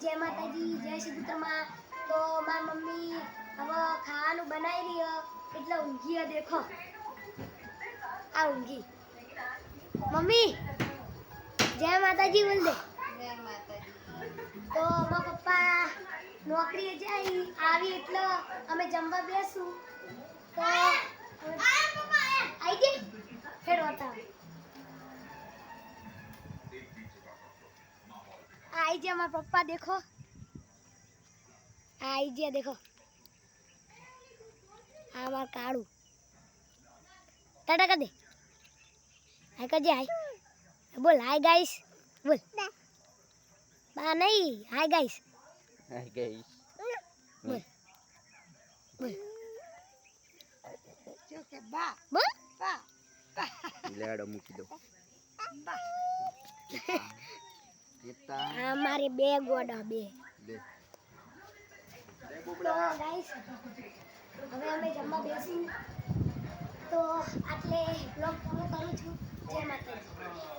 જય માતાજી, જય શ્રી કૃષ્ણ। તો મારી મમ્મી હવે ખાવાનું બનાવી રહી એટલે ઊંઘી દેખો આ ઊંઘી। મમ્મી જય માતાજી બોલ દે। જય માતાજી। તો મારા પપ્પા નોકરીએ જાય આવી એટલે અમે જમવા બેસું તો આઈ ગઈ ફેર હોતા आई जे हमारे पप्पा देखो आई जे देखो हमार काड़ू टाटा कर दे हाय कर जे हाय बोल हाय गाइस बोल बा नहीं हाय गाइस बोल बोल जो के बा बोल बा લેડો મૂકી દો बा हमारे बे गोड़ा बे દે तो गाइस હવે અમે જમવા બેસી તો આટલે બ્લોગ પૂરો કરું છું। જય માતાજી।